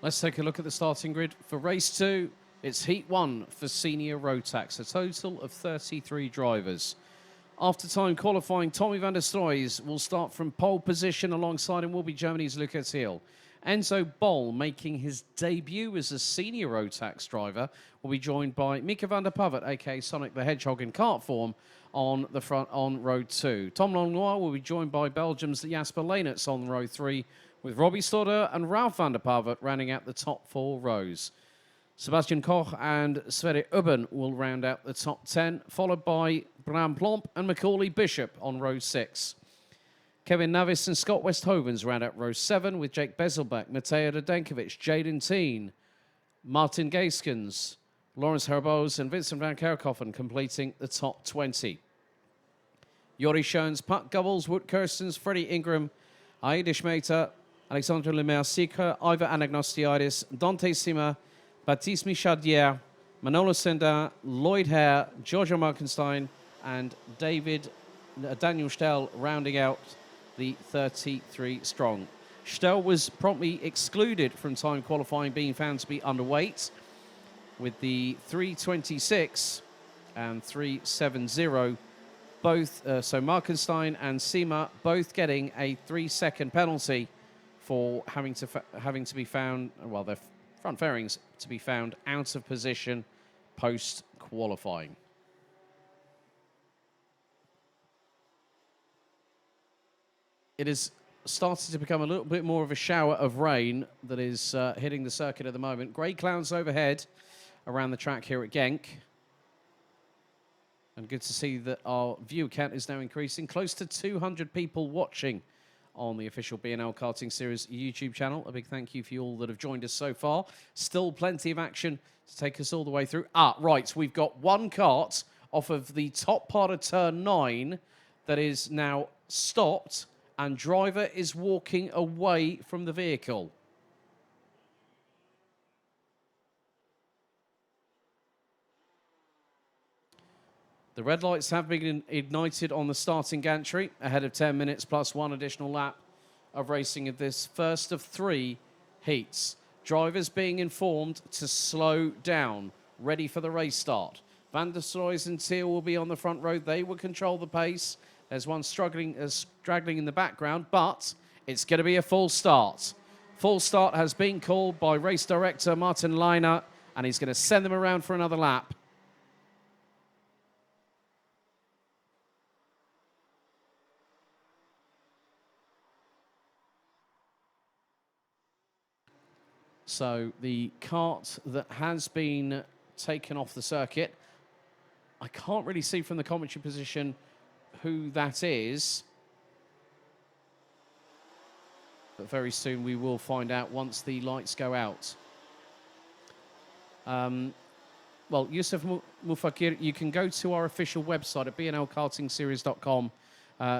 Let's take a look at the starting grid for race 2. It's heat 1 for senior road tax, a total of 33 drivers. After time qualifying, Tommy van der Stroys will start from pole position. Alongside him will be Germany's Lucas Hill. Enzo Bol, making his debut as a senior road tax driver, will be joined by Mika van der Pavet, aka Sonic the Hedgehog in kart form, on the front on road 2. Tom Langlois will be joined by Belgium's Jasper Leenerts on row 3, with Robbie Stodder and Ralph van der Pavet rounding out the top 4 rows. Sebastian Koch and Sverre Ubben will round out the top 10, followed by Bram Plomp and Macaulay Bishop on row 6. Kevin Navis and Scott Westhovens round out row 7, with Jake Bezelbach, Mateo Radenkovic, Jaden Teen, Martin Gaiskens, Lawrence Herbos and Vincent van Kerkhoffen completing the top 20. Jori Schoens, Pat Gubbles, Wood Kirstens, Freddie Ingram, Aida Schmeiter, Alexandre Lemaire-Sikra, Iva Anagnostiadis, Dante Sima, Baptiste Michadier, Manolo Senda, Lloyd Hare, Giorgio Markenstein, and Daniel Stell rounding out the 33 strong. Stell was promptly excluded from time qualifying, being found to be underweight, with the 3:26 and 3:70 both, so Markenstein and Sima both getting a 3-second penalty for having to be found, well, their front fairings to be found out of position post qualifying. It has started to become a little bit more of a shower of rain that is hitting the circuit at the moment. Grey clouds overhead around the track here at Genk. And good to see that our viewer count is now increasing. Close to 200 people watching on the official BNL Karting Series YouTube channel. A big thank you for you all that have joined us so far. Still plenty of action to take us all the way through. Right, we've got one kart off of the top part of turn 9 that is now stopped, and driver is walking away from the vehicle. The red lights have been ignited on the starting gantry ahead of 10 minutes plus 1 additional lap of racing of this first of 3 heats. Drivers being informed to slow down, ready for the race start. Van der Stroys and Thiel will be on the front row. They will control the pace. There's one straggling in the background, but it's going to be a full start. Full start has been called by race director Martin Leiner, and he's going to send them around for another lap. So the kart that has been taken off the circuit, I can't really see from the commentary position who that is. But very soon we will find out once the lights go out. Well, Yusuf Mufakir, you can go to our official website at bnlkartingseries.com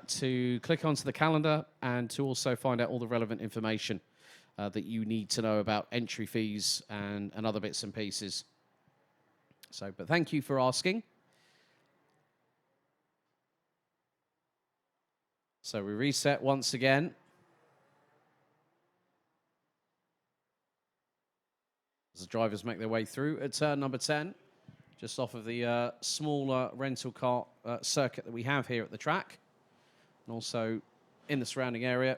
to click onto the calendar and to also find out all the relevant information that you need to know about entry fees and other bits and pieces. So, but thank you for asking. So we reset once again. As the drivers make their way through at turn number 10, just off of the smaller rental car circuit that we have here at the track. And also in the surrounding area,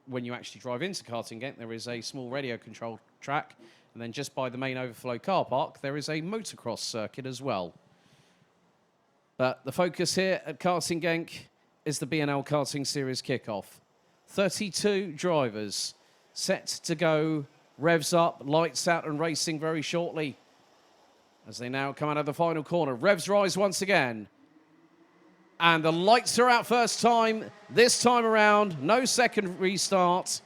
when you actually drive into Karting Genk, there is a small radio controlled track. And then just by the main overflow car park, there is a motocross circuit as well. But the focus here at Karting Genk is the BNL Karting Series kickoff. 32 drivers set to go, revs up, lights out and racing very shortly. As they now come out of the final corner, revs rise once again. And the lights are out first time, this time around, no second restart.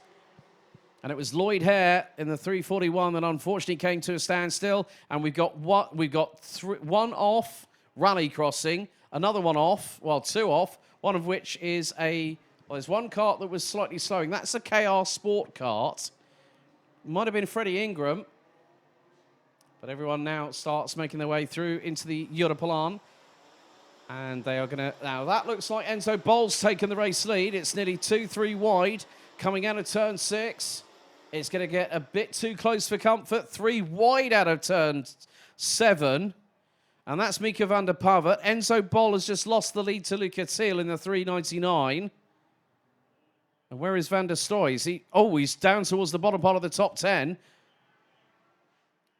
And it was Lloyd Hare in the 341 that unfortunately came to a standstill. And we've got one off, rally crossing, another one off, well, 2 off, one of which is there's one kart that was slightly slowing. That's a KR Sport kart. Might have been Freddie Ingram. But everyone now starts making their way through into the Europalan. And they are going to... Now, that looks like Enzo Bol's taken the race lead. It's nearly 2-3 wide coming out of turn 6. It's going to get a bit too close for comfort. 3 wide out of turn 7. And that's Mika van der Pavert. Enzo Bol has just lost the lead to Luca Thiel in the 399. And where is Van der Stoy? He's down towards the bottom part of the top 10.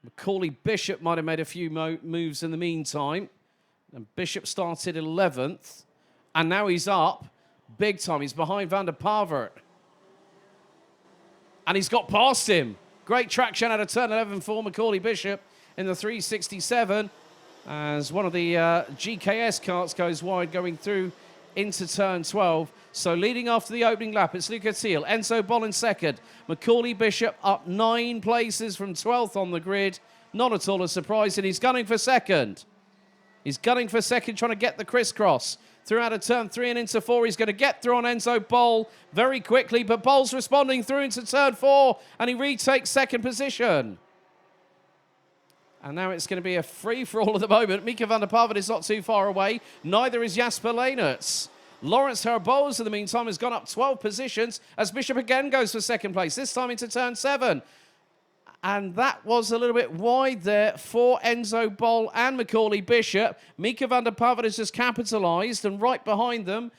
Macaulay Bishop might have made a few moves in the meantime. And Bishop started 11th. And now he's up big time. He's behind Van der Pavert. And he's got past him. Great traction out of turn 11 for Macaulay Bishop in the 367. As one of the GKS carts goes wide, going through into turn 12. So leading after the opening lap, it's Luca Thiel. Enzo Bol in second. Macaulay Bishop up 9 places from 12th on the grid. Not at all a surprise, and he's gunning for second. He's gunning for second, trying to get the crisscross. Through out of turn 3 and into 4. He's going to get through on Enzo Bol very quickly, but Bol's responding through into turn 4, and he retakes second position. And now it's going to be a free-for-all at the moment. Mika van der Pavert is not too far away. Neither is Jasper Leenerts. Lawrence Herboz, in the meantime, has gone up 12 positions as Bishop again goes for second place, this time into turn 7. And that was a little bit wide there for Enzo Bol and Macaulay Bishop. Mika van der Pavert has just capitalised, and right behind them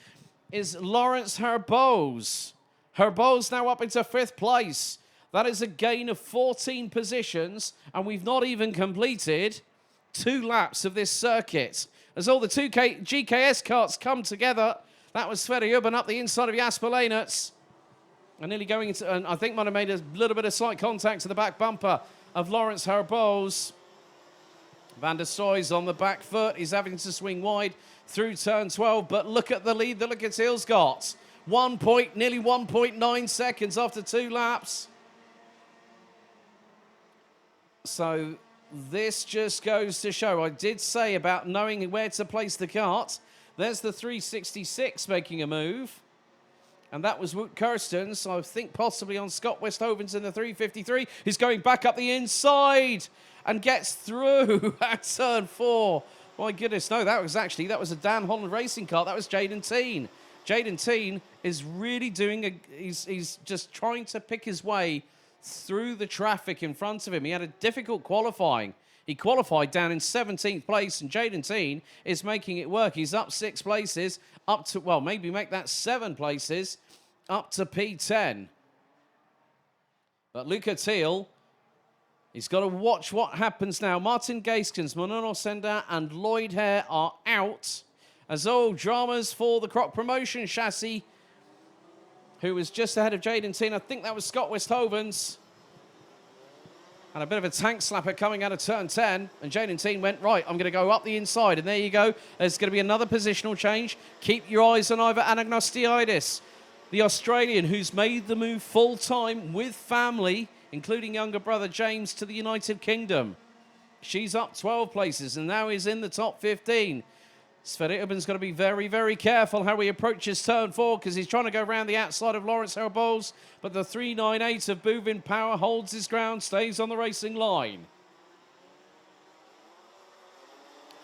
is Lawrence Herboz. Herboz now up into 5th place. That is a gain of 14 positions, and we've not even completed 2 laps of this circuit. As all the 2K GKS carts come together, that was Sverre Ubben up the inside of Jasper Leenerts. And nearly going into, and I think might have made a little bit of slight contact to the back bumper of Lawrence Herboz. Van der Stoy's on the back foot. He's having to swing wide through turn 12, but look at the lead that Luca Thiel's got. Nearly 1.9 seconds after 2 laps. So this just goes to show, I did say about knowing where to place the cart. There's the 366 making a move. And that was Wout Kirsten, so I think possibly on Scott Westhoven's in the 353. He's going back up the inside and gets through at turn 4. My goodness, no, that was a Dan Holland racing car. That was Jaden Teen. Jaden Teen is really doing he's just trying to pick his way through the traffic in front of him. He had a difficult qualifying. He qualified down in 17th place, and Jaden Teen is making it work. He's up 6 places, up to, well, maybe make that 7 places, up to P10. But Luca Thiel, he's got to watch what happens now. Martin Gaiskens, Manono Senda, and Lloyd Hare are out. As all dramas for the Croc Promotion chassis, who was just ahead of Jaden Teen. I think that was Scott Westhoven's. And a bit of a tank slapper coming out of turn 10. And Jaden Teen went, right, I'm going to go up the inside. And there you go. There's going to be another positional change. Keep your eyes on Iva Anagnostiidis, the Australian who's made the move full-time with family, including younger brother James, to the United Kingdom. She's up 12 places and now is in the top 15. Sverre Ubben's got to be very, very careful how he approaches turn 4 because he's trying to go around the outside of Lawrence Herboz, but the 398 of Boovin Power holds his ground, stays on the racing line.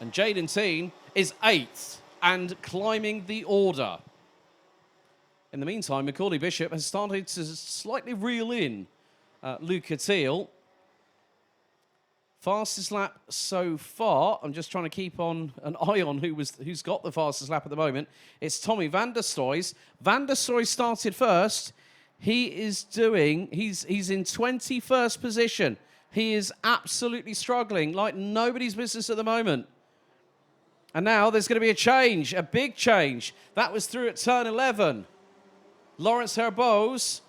And Jaden Teen is 8th and climbing the order. In the meantime, Macaulay Bishop has started to slightly reel in Luca Thiel. Fastest lap so far, I'm just trying to keep on an eye on who's got the fastest lap at the moment. It's Tommy van der Stoys. Van der Stoy started first. He's in 21st position. He is absolutely struggling like nobody's business at the moment. And now there's going to be a change, a big change. That was through at turn 11. Lawrence Herboz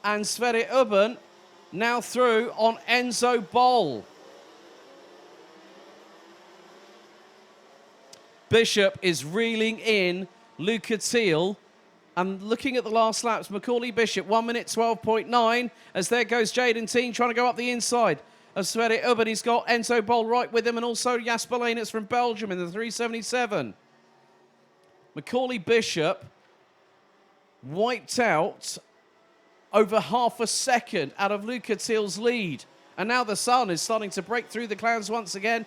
and Sverre Ubben now through on Enzo Bol. Bishop is reeling in Luca Thiel. And looking at the last laps, Macaulay Bishop, 1 minute 12.9. As there goes Jaden Teen trying to go up the inside of Sverre Ubben. He's got Enzo Bol right with him, and also Jasper Leenerts from Belgium in the 377. Macaulay Bishop wiped out over half a second out of Luca Thiel's lead. And now the sun is starting to break through the clouds once again.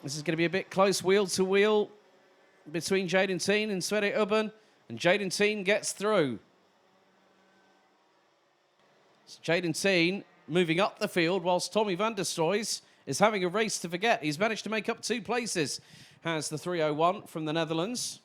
This is going to be a bit close wheel to wheel between Jaden Teen and Sverre Ubben. And Jaden Teen gets through. Jaden Teen moving up the field whilst Tommy van der Stroys is having a race to forget. He's managed to make up 2 places. Has the 301 from the Netherlands.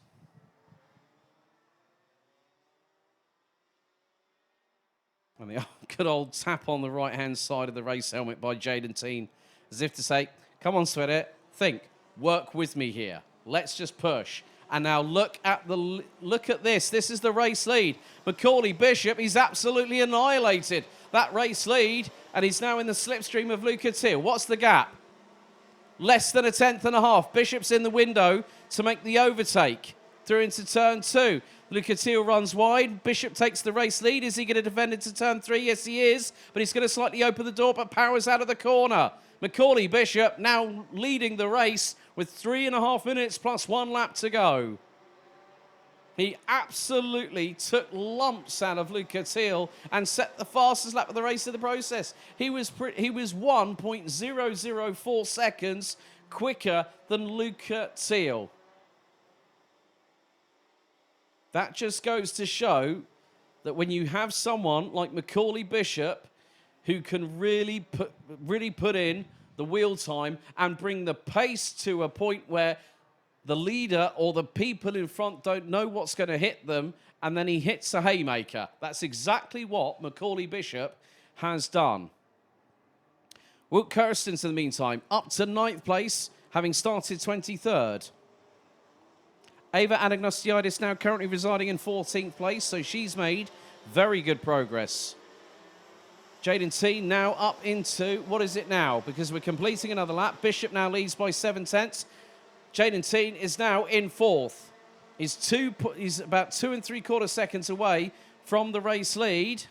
And the good old tap on the right-hand side of the race helmet by Jaden Teen, as if to say, come on, Sweater, think, work with me here. Let's just push. And now look at this. This is the race lead. Macaulay Bishop, he's absolutely annihilated that race lead, and he's now in the slipstream of Luca Thiel. What's the gap? Less than a tenth and a half. Bishop's in the window to make the overtake through into turn 2. Luca Thiel runs wide. Bishop takes the race lead. Is he going to defend into turn 3? Yes, he is. But he's going to slightly open the door, but powers out of the corner. Macaulay Bishop now leading the race with 3.5 minutes plus 1 lap to go. He absolutely took lumps out of Luca Thiel and set the fastest lap of the race in the process. He was 1.004 seconds quicker than Luca Thiel. That just goes to show that when you have someone like Macaulay Bishop who can really put in the wheel time and bring the pace to a point where the leader or the people in front don't know what's going to hit them, and then he hits a haymaker. That's exactly what Macaulay Bishop has done. Wout Kirstens, in the meantime, up to 9th place, having started 23rd. Ava Anagnostiadis now currently residing in 14th place, so she's made very good progress. Jaden Teen now up into, what is it now? Because we're completing another lap. Bishop now leads by 7/10. Jaden Teen is now in 4th. He's about 2 3/4 seconds away from the race lead.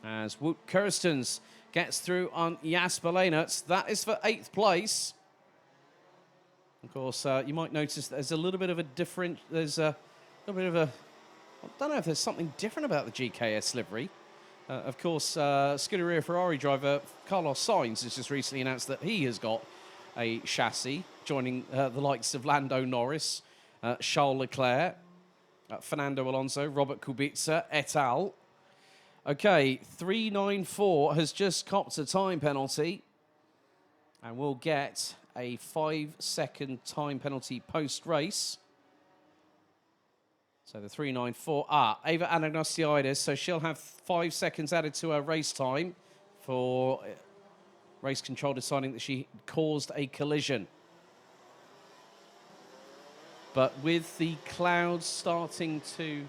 As Wout Kirstens gets through on Jasper Leenerts. That is for 8th place. Of course, you might notice there's a little bit of a different, I don't know if there's something different about the GKS livery. Of course, Scuderia Ferrari driver Carlos Sainz has just recently announced that he has got a chassis, joining the likes of Lando Norris, Charles Leclerc, Fernando Alonso, Robert Kubica, et al. Okay, 394 has just copped a time penalty and will get a 5-second time penalty post-race. So the 394, Ava Anagnostiadis, so she'll have 5 seconds added to her race time for race control deciding that she caused a collision. But with the clouds starting to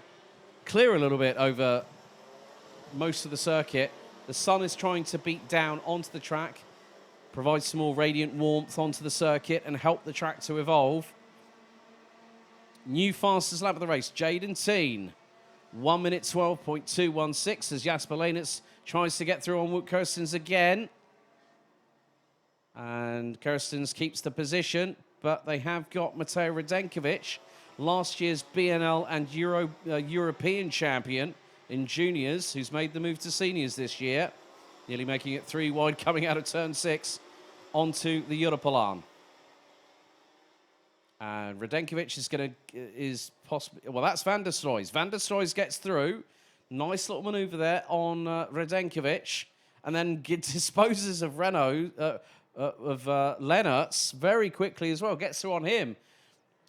clear a little bit over most of the circuit, the sun is trying to beat down onto the track, provide some more radiant warmth onto the circuit and help the track to evolve. New fastest lap of the race, Jaden Teen. 1 minute 12.216 as Jasper Leenerts tries to get through on Wout Kirstens again. And Kirstens keeps the position, but they have got Mateo Radenkovic, last year's BNL and European champion in juniors, who's made the move to seniors this year, nearly making it 3 wide coming out of turn 6 onto the Europalan. And Radenkovic is possibly, well, that's Van der Stroys. Van der Stroys gets through. Nice little maneuver there on Radenkovic, and then disposes of Leenerts very quickly as well. Gets through on him.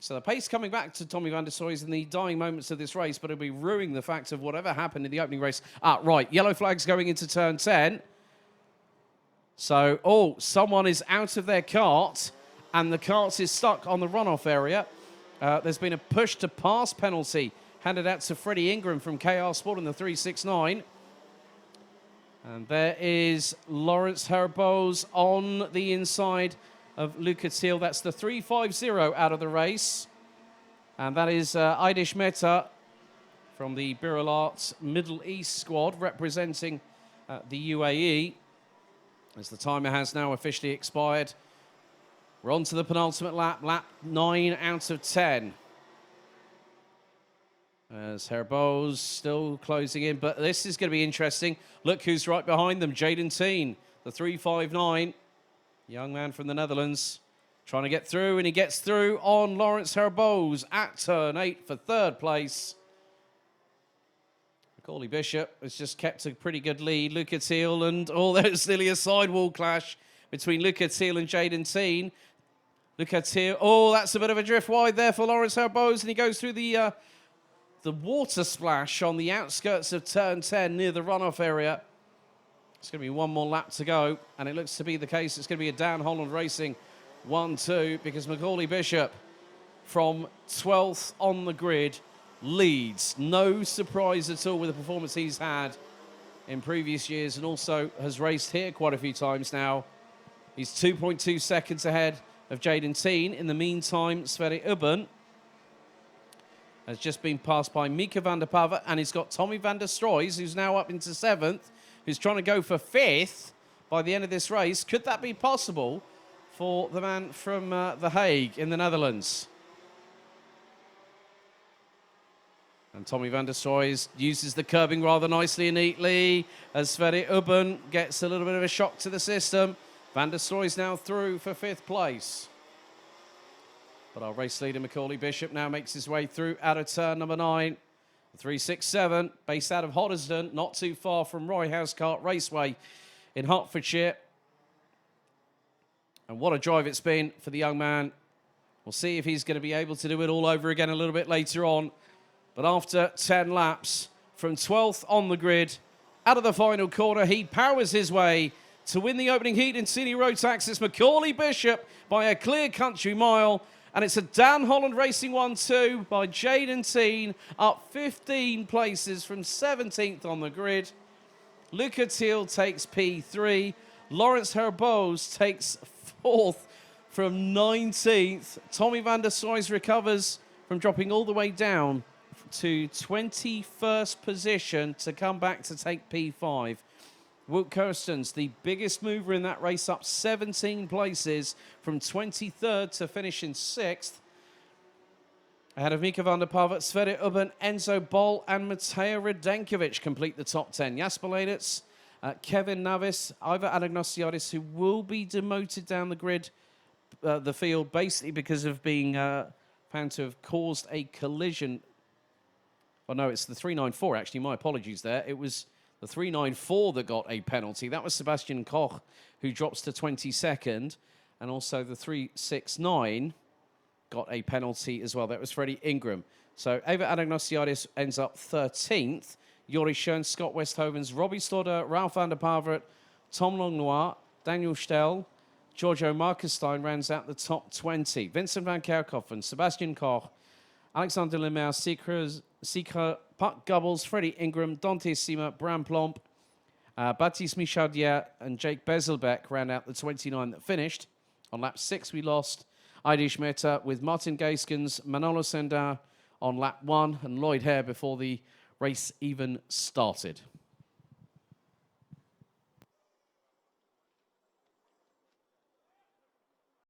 So the pace coming back to Tommy van der Stroys in the dying moments of this race, but it'll be ruining the fact of whatever happened in the opening race. Right, yellow flags going into turn 10. So, someone is out of their kart, and the kart is stuck on the runoff area. There's been a push to pass penalty handed out to Freddie Ingram from KR Sport in the 369. And there is Lawrence Herboz on the inside of Luca Thiel. That's the 350 out of the race. And that is Aidish Mehta from the Biralat Middle East squad representing the UAE. As the timer has now officially expired. We're on to the penultimate lap, lap 9 out of 10. As Herboz still closing in, but this is going to be interesting. Look who's right behind them, Jaden Teen, the 359. Young man from the Netherlands, trying to get through, and he gets through on Lawrence Herboz at turn 8 for 3rd place. Of Macaulay Bishop has just kept a pretty good lead. Luca Thiel and, oh, there's nearly a sidewall clash between Luca Thiel and Jaden Teen. Luca Thiel, oh, that's a bit of a drift wide there for Lawrence Herbose, and he goes through the water splash on the outskirts of turn 10 near the runoff area. It's going to be one more lap to go, and it looks to be the case. It's going to be a Dan Holland Racing 1-2 because Macaulay Bishop from 12th on the grid leads. No surprise at all with the performance he's had in previous years, and also has raced here quite a few times now. He's 2.2 seconds ahead of Jaden Teen. In the meantime, Sverre Ubben has just been passed by Mika van der Pava, and he's got Tommy van der Stroys, who's now up into 7th, who's trying to go for 5th by the end of this race. Could that be possible for the man from The Hague in the Netherlands? And Tommy van der Stroys uses the curbing rather nicely and neatly as Sverre Ubben gets a little bit of a shock to the system. Van der Stroys now through for 5th place. But our race leader, Macaulay Bishop, now makes his way through out of turn number 9. 367, based out of Hoddesdon, not too far from Roy Housecart Raceway in Hertfordshire. And what a drive it's been for the young man. We'll see if he's going to be able to do it all over again a little bit later on. But after 10 laps, from 12th on the grid, out of the final corner, he powers his way to win the opening heat in Senior Road Tax. It's Macaulay Bishop by a clear country mile. And it's a Dan Holland Racing 1-2 by Jaden Teen, up 15 places from 17th on the grid. Luca Thiel takes P3. Lawrence Herbose takes 4th from 19th. Tommy van der Stroys recovers from dropping all the way down to 21st position to come back to take P5. Wout Kirstens, the biggest mover in that race, up 17 places from 23rd to finish in 6th. Ahead of Mika van der Pava, Sverre Ubben, Enzo Bol and Mateo Radenkovic complete the top 10. Jasper Leenitz, Kevin Navis, Ivar Anagnosiadis, who will be demoted down the grid, the field, basically because of being found to have caused a collision. Oh no, it's the 394 actually, my apologies there. It was the 394 that got a penalty. That was Sebastian Koch, who drops to 22nd. And also the 369 got a penalty as well. That was Freddie Ingram. So Eva Anagnosiadis ends up 13th. Joris Schoen, Scott Westhovens, Robbie Slaughter, Ralph van der Pavert, Tom Longnoir, Daniel Stell, Giorgio Markenstein rounds out the top 20. Vincent van Kerkhoffen, Sebastian Koch, Alexander Lemar, Sikra, Puck Gubbles, Freddie Ingram, Dante Sima, Bram Plomp, Baptiste Michaudier and Jake Bezelbeck round out the 29 that finished. On lap 6, we lost Aidish Mehta with Martin Gaiskens, Manolo Sendar on lap 1 and Lloyd Hare before the race even started.